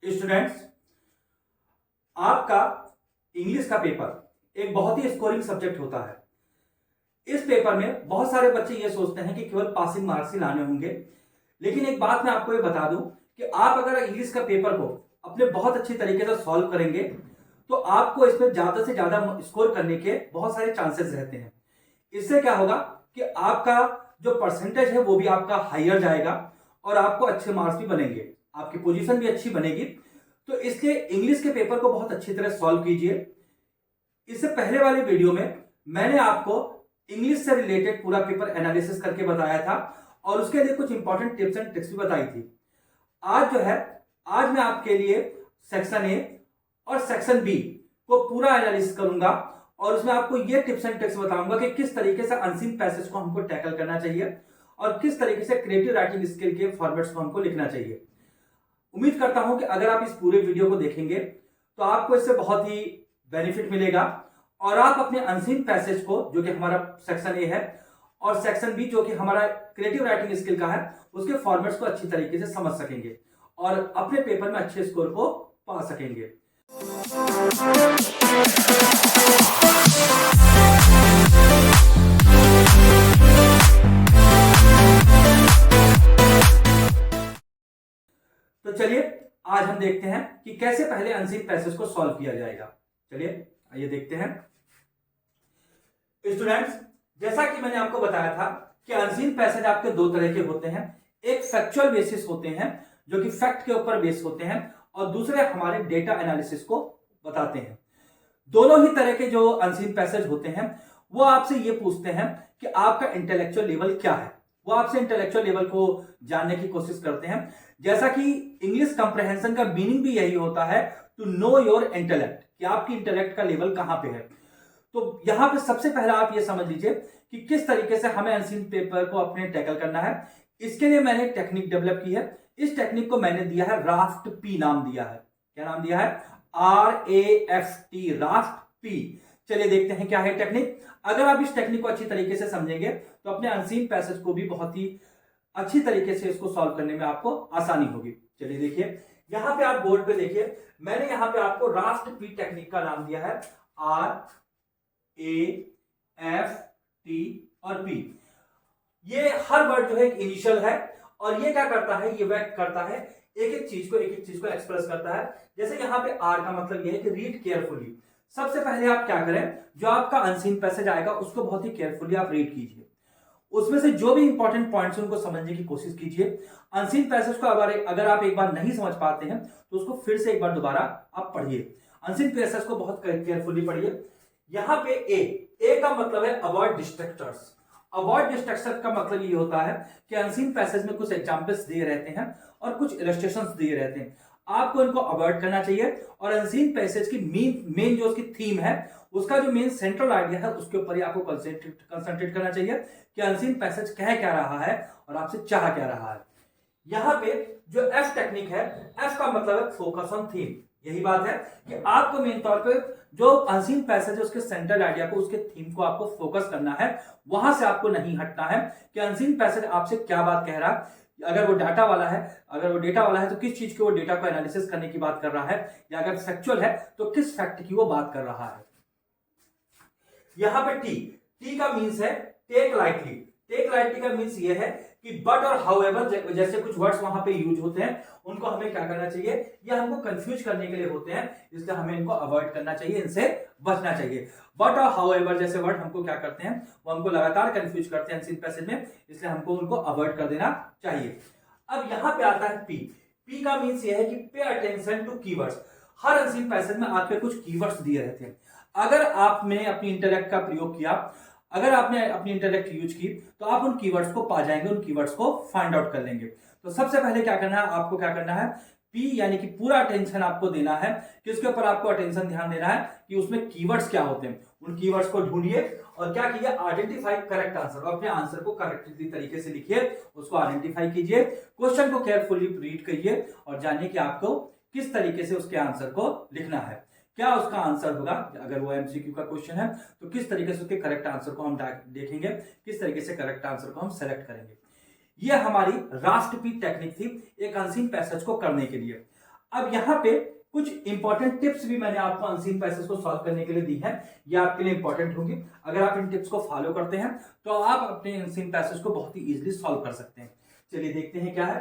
Students, आपका English का paper एक बहुत ही स्कोरिंग सब्जेक्ट होता है। इस पेपर में बहुत सारे बच्चे ये सोचते हैं कि केवल पासिंग मार्क्स ही लाने होंगे, लेकिन एक बात मैं आपको ये बता दूं कि आप अगर इंग्लिश का पेपर को अपने बहुत अच्छी तरीके से सॉल्व करेंगे तो आपको इसमें ज्यादा से ज्यादा स्कोर करने के बहुत सारे चांसेस रहते हैं। इससे क्या होगा कि आपका जो परसेंटेज है वो भी आपका हाइयर जाएगा और आपको अच्छे मार्क्स भी बनेंगे, आपकी पोजीशन भी अच्छी बनेगी। तो इसलिए इंग्लिश के पेपर को बहुत अच्छी तरह सॉल्व कीजिए। इससे पहले वाले वीडियो में मैंने आपको इंग्लिश से रिलेटेड पूरा पेपर एनालिसिस करके बताया था और उसके लिए कुछ इंपॉर्टेंट टिप्स एंड ट्रिक्स भी बताई थी। आज जो है, आज मैं आपके लिए सेक्शन ए और सेक्शन बी को पूरा एनालिसिस करूंगा और उसमें आपको ये टिप्स एंड ट्रिक्स बताऊंगा कि किस तरीके से अनसीन पैसेज को हमको टैकल करना चाहिए और किस तरीके से क्रिएटिव राइटिंग स्किल के फॉर्मेट्स को हमको लिखना चाहिए। उम्मीद करता हूं कि अगर आप इस पूरे वीडियो को देखेंगे तो आपको इससे बहुत ही बेनिफिट मिलेगा और आप अपने अनसीन पैसेज को, जो कि हमारा सेक्शन ए है, और सेक्शन बी जो कि हमारा क्रिएटिव राइटिंग स्किल का है, उसके फॉर्मेट्स को अच्छी तरीके से समझ सकेंगे और अपने पेपर में अच्छे स्कोर को पा सकेंगे। तो चलिए आज हम देखते हैं कि कैसे पहले अनसीन पैसेज को सॉल्व किया जाएगा। चलिए आइए देखते हैं। स्टूडेंट्स, जैसा कि मैंने आपको बताया था कि अनसीन पैसेज आपके दो तरह के होते हैं। एक फैक्चुअल बेसिस होते हैं जो कि फैक्ट के ऊपर बेस होते हैं और दूसरे हमारे डेटा एनालिसिस को बताते हैं। दोनों ही तरह के जो अनसीन पैसेज होते हैं वो आपसे ये पूछते हैं कि आपका इंटेलेक्चुअल लेवल क्या है। वो आपसे इंटेलेक्चुअल लेवल को जानने की कोशिश करते हैं। जैसा कि इंग्लिश कंप्रहेंशन का मीनिंग भी यही होता है, टू नो योर इंटेलेक्ट, कि आपकी इंटेलेक्ट का लेवल कहां पे है। तो यहां पे सबसे पहला आप ये समझ लीजिए कि किस तरीके से हमें अनसीन पेपर को अपने टैकल करना है। इसके लिए मैंने टेक्निक डेवलप की है। इस टेक्निक को मैंने दिया है राफ्ट पी नाम दिया है। क्या नाम दिया है? RAFT, raft P. चलिए देखते हैं क्या है टेक्निक। अगर आप इस टेक्निक को अच्छी तरीके से समझेंगे तो अपने अनसीन पैसेज को भी बहुत ही अच्छी तरीके से इसको सॉल्व करने में आपको आसानी होगी। चलिए देखिए, यहां पे आप बोर्ड पे देखिए, मैंने यहां पे आपको राफ्ट पी टेक्निक का नाम दिया है RAFT और P। ये हर वर्ड जो है एक इनिशियल है और ये क्या करता है, ये वर्क करता है एक एक चीज को एक्सप्रेस करता है। जैसे यहां पे R का मतलब ये है कि रीड केयरफुली। सबसे पहले आप क्या करें, जो आपका अनसीन पैसेज आएगा उसको बहुत ही केयरफुली आप रीड कीजिए। उसमें से जो भी इंपॉर्टेंट पॉइंट्स हैं उनको समझने की कोशिश कीजिए। अनसीन पैसेज को अगर आप एक बार नहीं समझ पाते हैं तो उसको फिर से एक बार दोबारा आप पढ़िए। अनसीन पैसेज को बहुत केयरफुली पढ़िए। यहां पे ए का मतलब है अवॉइड डिस्ट्रैक्टर्स। अवॉइड डिस्ट्रैक्शन का मतलब ये होता है कि अनसीन पैसेज में कुछ एग्जांपल्स दिए रहते हैं और कुछ इलस्ट्रेशंस दिए रहते हैं, आपको इनको अवॉइड करना चाहिए और अनसीन पैसेज की मेन जो उसकी थीम है, उसका जो मेन सेंट्रल आइडिया है, उसके ऊपर ही आपको कंसंट्रेट करना चाहिए कि अनसीन पैसेज कह क्या रहा है और आपसे चाह क्या रहा है। यहां पे जो एफ टेक्निक है, एफ का मतलब है फोकस ऑन थीम। यही बात है कि आपको मेन तौर पे जो अनसीन पैसेज है उसके सेंट्रल आइडिया को, उसके थीम को आपको फोकस करना है। वहां से आपको नहीं हटना है कि अनसीन पैसेज आपसे क्या बात कह रहा है। अगर वो डेटा वाला है तो किस चीज के वो डेटा को एनालिसिस करने की बात कर रहा है, या अगर फैक्चुअल है तो किस फैक्ट की वो बात कर रहा है। यहां पे टी का मीन्स है टेक लाइटली। टेक लाइटली का मीन्स ये है कि बट और हाउएवर जैसे कुछ वर्ड्स वहां पे यूज होते हैं, उनको हमें क्या करना चाहिए, ये हमको कंफ्यूज करने के लिए होते हैं, इसलिए हमें इनको अवॉइड करना चाहिए, इनसे बचना चाहिए। बट और हाउएवर जैसे वर्ड हमको क्या करते हैं, वो हमको लगातार कंफ्यूज करते हैं अनसीन पैसेज में, इसलिए हमको उनको अवॉइड कर देना चाहिए। अब यहां पे आता है पी का मीन्स ये है कि पे अटेंशन टू कीवर्ड्स। हर अनसीन पैसेज में आपके कुछ कीवर्ड्स दिए रहते हैं। अगर आपने अपनी इंटेलेक्ट का प्रयोग किया, अगर आपने अपनी इंटेलेक्ट यूज की, तो आप उन कीवर्ड्स को पा जाएंगे, उन कीवर्ड्स को फाइंड आउट कर लेंगे। तो सबसे पहले क्या करना है, आपको क्या करना है, पी यानी कि पूरा अटेंशन आपको देना है। किसके ऊपर आपको अटेंशन ध्यान देना है कि उसमें कीवर्ड्स क्या होते हैं। उन कीवर्ड्स को ढूंढिए और क्या कीजिए, आइडेंटिफाई करेक्ट आंसर। अपने आंसर को करेक्टली तरीके से लिखिए, उसको आइडेंटिफाई कीजिए, क्वेश्चन को केयरफुली रीड करिए और जानिए कि आपको किस तरीके से उसके आंसर को लिखना है, क्या उसका आंसर होगा। अगर वो एमसीक्यू का क्वेश्चन है तो किस तरीके से उसके करेक्ट आंसर को हम देखेंगे, किस तरीके से करेक्ट आंसर को हम सेलेक्ट करेंगे। ये हमारी राफ्ट पी टेक्निक थी एक अनसीन पैसेज को करने के लिए। अब यहाँ पे कुछ इंपॉर्टेंट टिप्स भी मैंने आपको अनसीन पैसेज को सॉल्व करने के लिए दी है, ये आपके लिए इंपॉर्टेंट होंगी। अगर आप इन टिप्स को फॉलो करते हैं तो आप अपने अनसीन पैसेज को बहुत ही इजीली सॉल्व कर सकते हैं। चलिए देखते हैं क्या है।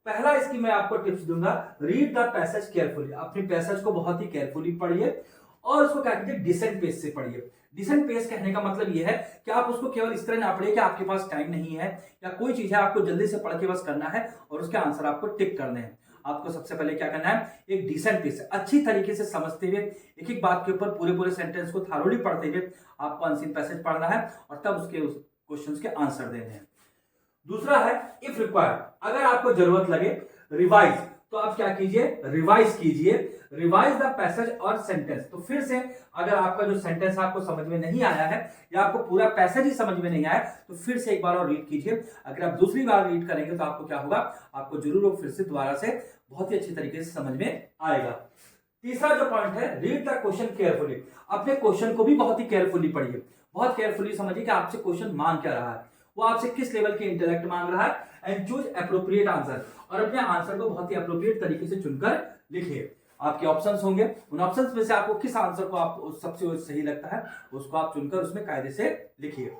पहला इसकी मैं आपको टिप्स दूंगा, रीड द पैसेज केयरफुली। अपने पैसेज को बहुत ही केयरफुली पढ़िए और उसको क्या कीजिए, डिसेंट पेज से पढ़िए। डिसेंट पेज कहने का मतलब यह है कि आप उसको केवल इस तरह ना पढ़िए कि आपके पास टाइम नहीं है या कोई चीज है आपको जल्दी से पढ़ के बस करना है और उसके आंसर आपको टिक करने हैं। आपको सबसे पहले क्या करना है, एक डिसेंट पेज से अच्छी तरीके से समझते हुए एक एक बात के ऊपर पूरे सेंटेंस को थारोली पढ़ते हुए आपको अनसीन पैसेज पढ़ना है और तब उसके क्वेश्चंस के आंसर देने हैं। दूसरा है इफ रिक्वायर्ड, अगर आपको जरूरत लगे रिवाइज, तो आप क्या कीजिए, रिवाइज कीजिए, रिवाइज द पैसेज और सेंटेंस। तो फिर से अगर आपका जो सेंटेंस आपको समझ में नहीं आया है या आपको पूरा पैसेज ही समझ में नहीं आया तो फिर से एक बार और रीड कीजिए। अगर आप दूसरी बार रीड करेंगे तो आपको क्या होगा, आपको जरूर फिर से दोबारा से बहुत ही अच्छी तरीके से समझ में आएगा। तीसरा जो पॉइंट है, रीड द क्वेश्चन केयरफुली। अपने क्वेश्चन को भी बहुत ही केयरफुली पढ़िए, बहुत केयरफुली समझिए कि आपसे क्वेश्चन मांग क्या रहा है, वो आपसे किस लेवल के इंटेलेक्ट मांग रहा है, एंड चूज एप्रोप्रिएट आंसर। और अपने आंसर को बहुत ही एप्रोप्रिएट तरीके से चुनकर लिखिए। आपके ऑप्शंस होंगे, उन ऑप्शंस में से आपको किस आंसर को आप सबसे सही लगता है उसको आप चुनकर उसमें कायदे से लिखिए।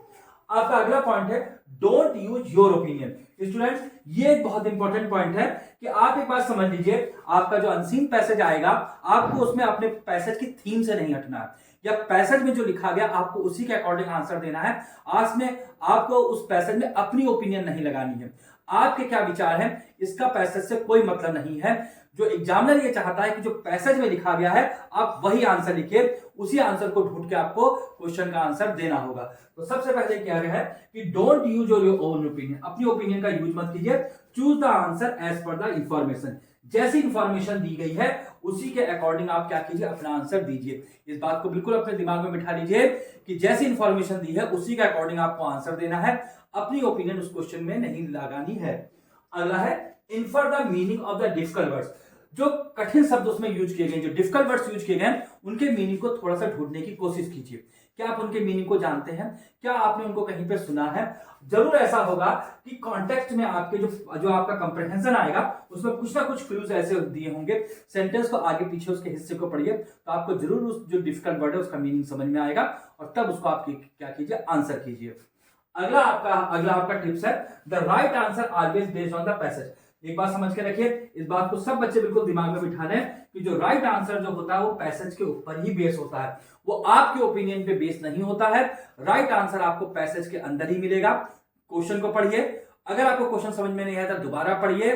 आपका अगला पॉइंट है, don't use your opinion. Students, ये एक बहुत इंपॉर्टेंट पॉइंट है कि आप एक बात समझ लीजिए, आपका जो अनसीन पैसेज आएगा आपको उसमें अपने पैसेज की थीम से नहीं हटना है या पैसेज में जो लिखा गया आपको उसी के अकॉर्डिंग आंसर देना है। आज में आपको उस पैसेज में अपनी ओपिनियन नहीं लगानी है, आपके क्या विचार हैं इसका पैसेज से कोई मतलब नहीं है। जो एग्जामिनर ये चाहता है कि जो पैसेज में लिखा गया है आप वही आंसर लिखिए, उसी आंसर को ढूंढ के आपको क्वेश्चन का आंसर देना होगा। तो सबसे पहले क्या है कि don't use your own opinion, अपनी ओपिनियन का यूज मत कीजिए। Choose the answer as per the information, जैसी इंफॉर्मेशन दी गई है उसी के अकॉर्डिंग आप क्या कीजिए, अपना आंसर दीजिए। इस बात को बिल्कुल अपने दिमाग में बिठा लीजिए कि जैसी इंफॉर्मेशन दी है उसी के अकॉर्डिंग आपको आंसर देना है, अपनी ओपिनियन उस क्वेश्चन में नहीं लगानी है। अगला है infer the meaning of the difficult words. जो कठिन शब्द उसमें यूज किए गए, जो डिफिकल्ट वर्ड्स यूज किए गए उनके मीनिंग को थोड़ा सा ढूंढने की कोशिश कीजिए। क्या आप उनके मीनिंग को जानते हैं, क्या आपने उनको कहीं पे सुना है? जरूर ऐसा होगा कि कॉन्टेक्स्ट में आपके जो आपका कंप्रहेंशन आएगा उसमें कुछ ना कुछ क्लूज ऐसे दिए होंगे। सेंटेंस को आगे पीछे उसके हिस्से को पढ़िए तो आपको जरूर उस जो डिफिकल्ट वर्ड है उसका मीनिंग समझ में आएगा और तब उसको आप क्या कीजिए, आंसर कीजिए। अगला आपका टिप्स है, the right answer always based on the passage. एक बात समझ के रखिए, इस बात को सब बच्चे बिल्कुल दिमाग में बिठा लें कि जो राइट आंसर जो होता है वो पैसेज के ऊपर ही बेस होता है, वो आपके ओपिनियन पे बेस नहीं होता है। राइट आंसर आपको पैसेज के अंदर ही मिलेगा। क्वेश्चन को पढ़िए, अगर आपको क्वेश्चन समझ में नहीं आया तो दोबारा पढ़िए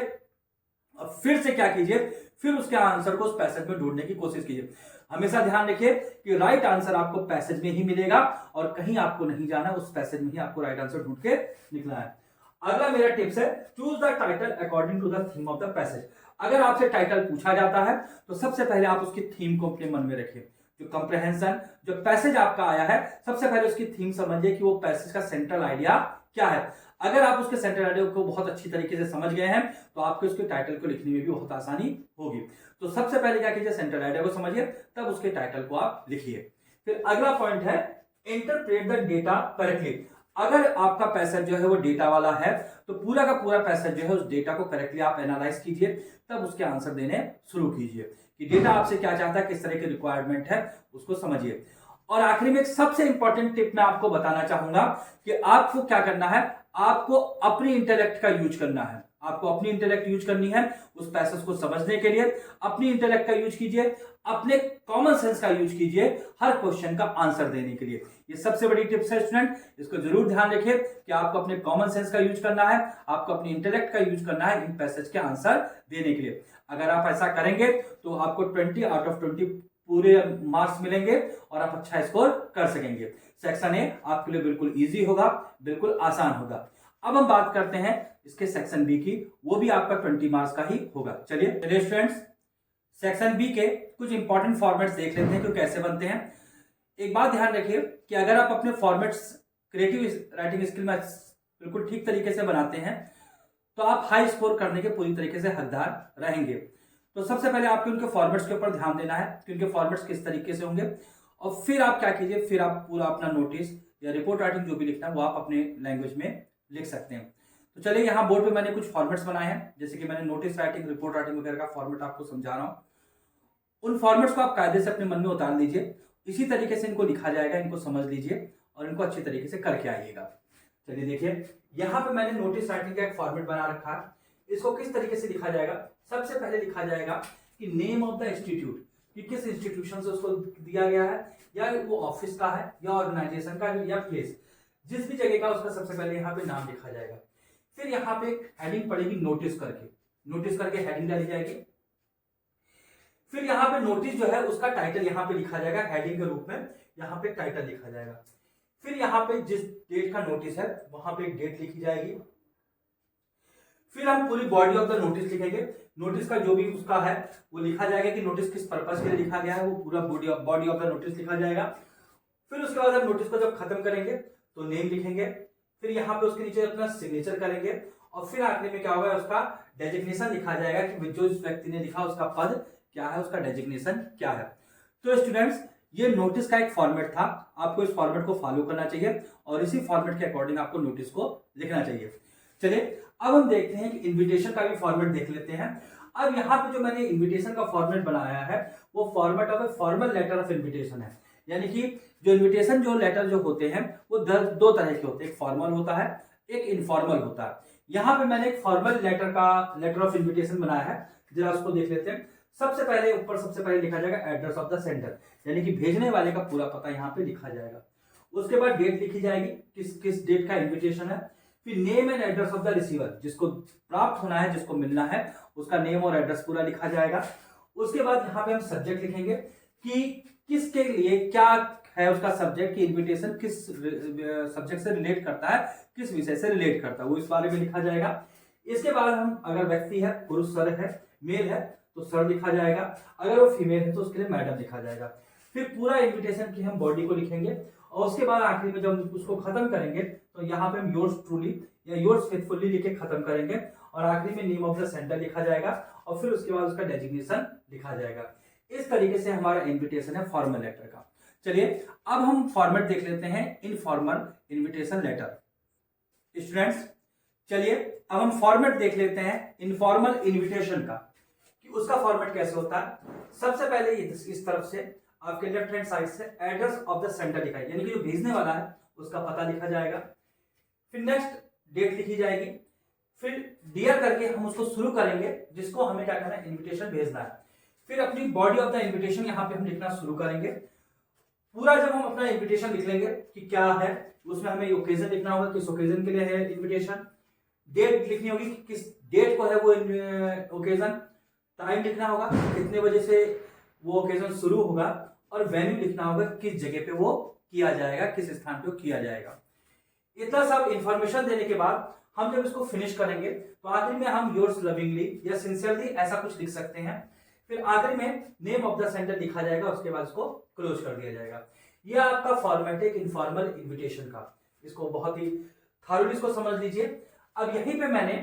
और फिर से क्या कीजिए, फिर उसके आंसर को उस पैसेज में ढूंढने की कोशिश कीजिए। हमेशा ध्यान रखिए कि राइट आंसर आपको पैसेज में ही मिलेगा और कहीं आपको नहीं जाना, उस पैसेज में ही आपको राइट आंसर ढूंढ के निकलना है। अगला मेरा टिप्स है, choose the title according to the theme of the passage. अगर आपसे टाइटल पूछा जाता है तो सबसे पहले आप उसकी थीम को अपने मन में रखिए। जो कंप्रहेंशन, जो पैसेज आपका आया है, सबसे पहले उसकी थीम समझिए कि वो पैसेज का सेंट्रल आइडिया क्या है। अगर आप उसके सेंट्रल आइडिया को बहुत अच्छी तरीके से समझ गए हैं तो आपके उसके टाइटल को लिखने में भी बहुत आसानी होगी। तो सबसे पहले क्या कीजिए, सेंट्रल आइडिया को समझिए, तब उसके टाइटल को आप लिखिए। फिर अगला पॉइंट है, इंटरप्रेट द डेटा करेक्टली। अगर आपका पैसेज जो है वो डेटा वाला है तो पूरा का पूरा पैसेज जो है उस डेटा को करेक्टली आप एनालाइज कीजिए, तब उसके आंसर देने शुरू कीजिए कि डेटा आपसे क्या चाहता है, किस तरह की रिक्वायरमेंट है उसको समझिए। और आखिरी में एक सबसे इंपॉर्टेंट टिप मैं आपको बताना चाहूंगा कि आपको क्या करना है, आपको अपनी इंटेलेक्ट का यूज करना है। आपको अपनी इंटेलेक्ट यूज करनी है उस पैसेज को समझने के लिए। अपनी इंटेलेक्ट का यूज कीजिए, अपने कॉमन सेंस का यूज कीजिए हर क्वेश्चन का आंसर देने के लिए। ये सबसे बड़ी टिप्स है स्टूडेंट, इसको जरूर ध्यान रखिए कि आपको अपने कॉमन सेंस का यूज करना है, आपको अपनी इंटेलेक्ट का यूज करना है इन पैसेज के आंसर देने के लिए। अगर आप ऐसा करेंगे तो आपको 20 आउट ऑफ 20 पूरे मार्क्स मिलेंगे और आप अच्छा स्कोर कर सकेंगे। सेक्शन ए आपके लिए बिल्कुल इजी होगा, बिल्कुल आसान होगा। अब हम बात करते हैं इसके सेक्शन बी की, वो भी आपका 20 मार्क्स का ही होगा। चलिए स्टूडेंट्स, सेक्शन बी के कुछ इंपॉर्टेंट फॉर्मेट्स देख लेते हैं कि कैसे बनते हैं। एक बात ध्यान रखिए कि अगर आप अपने फॉर्मेट्स क्रिएटिव राइटिंग स्किल में बिल्कुल ठीक तरीके से बनाते हैं तो आप हाई स्कोर करने के पूरी तरीके से हकदार रहेंगे। तो सबसे पहले आपके उनके फॉर्मेट्स के ऊपर ध्यान देना है कि उनके फॉर्मेट्स किस तरीके से होंगे और फिर आप क्या कीजिए, फिर आप पूरा अपना नोटिस या रिपोर्ट राइटिंग जो भी लिखना है वो आप अपने लैंग्वेज में लिख सकते हैं। तो चलिए यहाँ बोर्ड पे मैंने कुछ फॉर्मेट्स बनाए हैं, जैसे कि मैंने नोटिस राइटिंग, रिपोर्ट राइटिंग वगैरह का फॉर्मेट आपको समझा रहा हूँ। उन फॉर्मेट्स को आप कायदे से अपने मन में उतार लीजिए, इसी तरीके से इनको लिखा जाएगा, इनको समझ लीजिए और इनको अच्छी तरीके से करके आइएगा। चलिए देखिए, यहाँ पे मैंने नोटिस राइटिंग का एक फॉर्मेट बना रखा है। इसको किस तरीके से लिखा जाएगा? सबसे पहले लिखा जाएगा कि नेम ऑफ द इंस्टीट्यूट, कि किस इंस्टीट्यूशन से उसको दिया गया है, या वो ऑफिस का है या ऑर्गेनाइजेशन का है या प्लेस, जिस भी जगह का उसका सबसे पहले यहाँ पे नाम लिखा जाएगा। फिर यहाँ पे एक हेडिंग पड़ेगी नोटिस करके हेडिंग डाली जाएगी। फिर यहाँ पे नोटिस जो है उसका टाइटल यहाँ पे लिखा जाएगा, हेडिंग के रूप में यहाँ पे टाइटल लिखा जाएगा। फिर यहाँ पे जिस डेट का नोटिस है वहां पे डेट लिखी जाएगी। फिर हम पूरी बॉडी ऑफ द नोटिस लिखेंगे, नोटिस का जो भी उसका है वो लिखा जाएगा कि नोटिस किस पर्पस के लिए लिखा गया है, वो पूरा बॉडी ऑफ द नोटिस लिखा जाएगा। फिर उसके बाद हम नोटिस को जब खत्म करेंगे तो नेम लिखेंगे, फिर यहाँ पे उसके नीचे अपना सिग्नेचर करेंगे और फिर आखिर में क्या होगा, उसका डेजिग्नेशन लिखा जाएगा कि जो इस व्यक्ति ने लिखा उसका पद क्या है, उसका डेजिग्नेशन क्या है। तो स्टूडेंट्स, ये नोटिस का एक फॉर्मेट था, आपको इस फॉर्मेट को फॉलो करना चाहिए और इसी फॉर्मेट के अकॉर्डिंग आपको नोटिस को लिखना चाहिए। चलिए अब हम देखते हैं कि इनविटेशन का भी फॉर्मेट देख लेते हैं। अब यहाँ पे जो मैंने इनविटेशन का फॉर्मेट बनाया है वो format of a formal letter of invitation है, यानी कि जो इनविटेशन जो लेटर जो होते हैं वो दो तरह के होते हैं, एक फॉर्मल होता है, एक इनफॉर्मल होता है। यहाँ पे मैंने एक फॉर्मल लेटर ऑफ इन्विटेशन बनाया है, जरा उसको देख लेते हैं। सबसे पहले लिखा जाएगा एड्रेस ऑफ द सेंडर, यानी कि भेजने वाले का पूरा पता यहाँ पे लिखा जाएगा। उसके बाद डेट लिखी जाएगी, किस डेट का इन्विटेशन है। फिर name and address of the receiver, जिसको प्राप्त होना है, जिसको मिलना है, उसका नेम और एड्रेस पूरा लिखा जाएगा। उसके बाद यहाँ पे हम सब्जेक्ट लिखेंगे कि किसके लिए क्या है उसका सब्जेक्ट, की इन्विटेशन किस सब्जेक्ट से रिलेट करता है, किस विषय से रिलेट करता है, वो इस बारे में लिखा जाएगा। इसके बाद हम, अगर व्यक्ति है, पुरुष सर है, मेल है तो सर लिखा जाएगा, अगर वो फीमेल है तो उसके लिए मैडम लिखा जाएगा। फिर पूरा इन्विटेशन की हम बॉडी को लिखेंगे और उसके बाद आखिरी में जब उसको खत्म करेंगे तो यहाँ पे हम योर्स ट्रूली या योर्स फेथफुली लिख के खत्म करेंगे और आखिरी में नेम ऑफ द सेंटर लिखा जाएगा और फिर उसके बाद उसका डेजिग्नेशन लिखा जाएगा। इस तरीके से हमारा इन्विटेशन है फॉर्मल लेटर का। चलिए अब हम फॉर्मेट देख लेते हैं इनफॉर्मल इन्विटेशन लेटर। स्टूडेंट्स चलिए अब हम फॉर्मेट देख लेते हैं इनफॉर्मल इन्विटेशन का, कि उसका फॉर्मेट कैसे होता है। सबसे पहले इस तरफ से आपके लेफ्ट हैंड साइड से एड्रेस ऑफ द सेंडर लिखा है, यानी कि जो भेजने वाला है उसका पता लिखा जाएगा। फिर नेक्स्ट डेट लिखी जाएगी, फिर डियर करके हम उसको शुरू करेंगे, जिसको हमें क्या करना है, इन्विटेशन भेजना है। फिर अपनी बॉडी ऑफ द इन्विटेशन यहाँ पे हम लिखना शुरू करेंगे। पूरा जब हम अपना इन्विटेशन लिख लेंगे कि क्या है, उसमें हमें ओकेजन लिखना होगा, किस ओकेजन के लिए है इन्विटेशन, डेट लिखनी होगी कि किस डेट को है वो ओकेजन, टाइम लिखना होगा कितने बजे से वो ओकेजन शुरू होगा, और वेन्यू लिखना होगा किस जगह पे वो किया जाएगा, किस स्थान पे वो किया जाएगा। इतना सब इंफॉर्मेशन देने के बाद हम जब इसको फिनिश करेंगे तो आखिर में हम योर्स लविंगली या सिंसियरली ऐसा कुछ लिख सकते हैं। फिर आखिर में नेम ऑफ द सेंडर लिखा जाएगा, उसके बाद इसको क्लोज कर दिया जाएगा। यह आपका फॉर्मेट है इनफॉर्मल इन्विटेशन का, इसको बहुत ही थारोली इसको समझ लीजिए। अब यहीं पे मैंने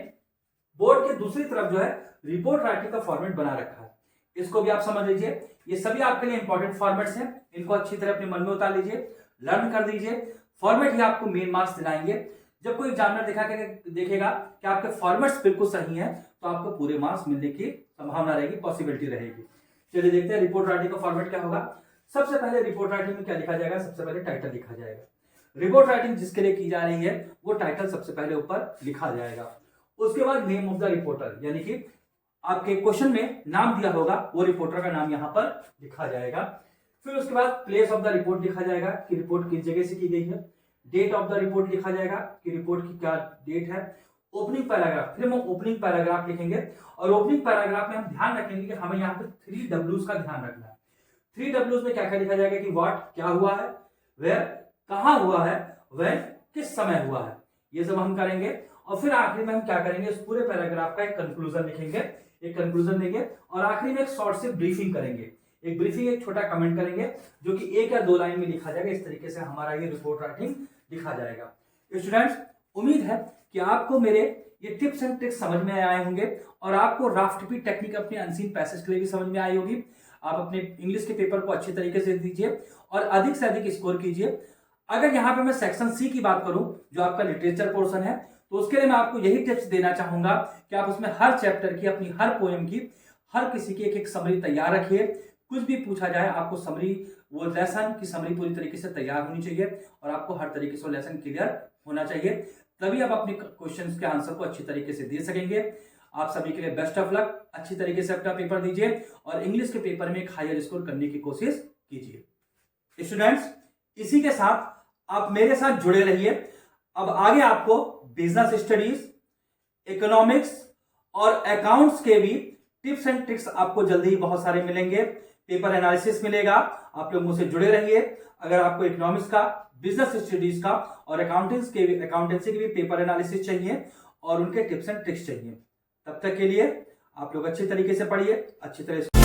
बोर्ड के दूसरी तरफ जो है रिपोर्ट राइटिंग का फॉर्मेट बना रखा है, इसको भी आप समझ लीजिए। ये सभी आपके लिए इंपॉर्टेंट फॉर्मेट्स हैं, इनको अच्छी तरह अपने मन में उतार लीजिए, लर्न कर दीजिए। फॉर्मेट ही आपको मेन मार्क्स दिलाएंगे। जब कोई एग्जामिनर देखेगा कि आपके फॉर्मेट्स बिल्कुल सही हैं तो आपको पूरे मार्क्स मिलने की संभावना रहेगी, पॉसिबिलिटी रहेगी। चलिए देखते हैं रिपोर्ट राइटिंग का फॉर्मेट क्या होगा। सबसे पहले रिपोर्ट राइटिंग में क्या लिखा जाएगा, सबसे पहले टाइटल लिखा जाएगा। रिपोर्ट राइटिंग जिसके लिए की जा रही है वो टाइटल सबसे पहले ऊपर लिखा जाएगा। उसके बाद नेम ऑफ द रिपोर्टर, यानी कि आपके क्वेश्चन में नाम दिया होगा वो रिपोर्टर का नाम यहाँ पर लिखा जाएगा। फिर उसके बाद प्लेस ऑफ द रिपोर्ट लिखा जाएगा कि रिपोर्ट किस जगह से की गई है। डेट ऑफ द रिपोर्ट लिखा जाएगा कि रिपोर्ट की क्या डेट है। ओपनिंग पैराग्राफ, फिर हम ओपनिंग पैराग्राफ लिखेंगे और ओपनिंग पैराग्राफ में हम ध्यान रखेंगे कि हमें यहाँ पे 3 W's का ध्यान रखना है। 3 W's में क्या क्या लिखा जाएगा कि व्हाट क्या हुआ है, वेयर कहाँ हुआ है, व्हेन किस समय हुआ है, ये सब हम करेंगे। और फिर आखिरी में हम क्या करेंगे, इस पूरे पैराग्राफ का एक कंक्लूजन लिखेंगे, एक कंक्लूजन देंगे और आखिरी में एक शॉर्ट से ब्रीफिंग करेंगे, एक छोटा कमेंट करेंगे जो कि 1 या 2 लाइन में लिखा जाएगा। इस तरीके से हमारा ये रिपोर्ट राइटिंग लिखा जाएगा। स्टूडेंट्स उम्मीद है कि आपको मेरे ये टिप्स एंड ट्रिक्स समझ में आए होंगे और आपको राफ्ट टेक्निक अपने अनसीन पैसेज के लिए भी समझ में आई होगी। आप अपने इंग्लिश के पेपर को अच्छी तरीके से दीजिए और अधिक से अधिक स्कोर कीजिए। अगर यहाँ पे मैं सेक्शन सी की बात करूं जो आपका लिटरेचर पोर्शन है, तो उसके लिए मैं आपको यही टिप्स देना चाहूंगा कि आप उसमें हर चैप्टर की, अपनी हर पोएम की, हर किसी की एक एक समरी तैयार रखिए। कुछ भी पूछा जाए आपको समरी, वो लेसन की समरी पूरी तरीके से तैयार होनी चाहिए और आपको हर तरीके से लेसन क्लियर होना चाहिए, तभी आप अपने क्वेश्चंस के आंसर को अच्छी तरीके से दे सकेंगे। आप सभी के लिए बेस्ट ऑफ लक, अच्छी तरीके से अपना पेपर दीजिए और इंग्लिश के पेपर में एक हायर स्कोर करने की कोशिश कीजिए। स्टूडेंट्स, इसी के साथ आप मेरे साथ जुड़े रहिए। अब आगे आपको बिजनेस स्टडीज, इकोनॉमिक्स और अकाउंट्स के भी टिप्स एंड ट्रिक्स आपको जल्दी ही बहुत सारे मिलेंगे। पेपर एनालिसिस मिलेगा, आप लोग मुझसे जुड़े रहिए। अगर आपको इकोनॉमिक्स का, बिजनेस स्टडीज का और अकाउंटेंसी के भी पेपर एनालिसिस चाहिए और उनके टिप्स एंड ट्रिक्स चाहिए, तब तक के लिए आप लोग अच्छी तरीके से पढ़िए, अच्छी तरह से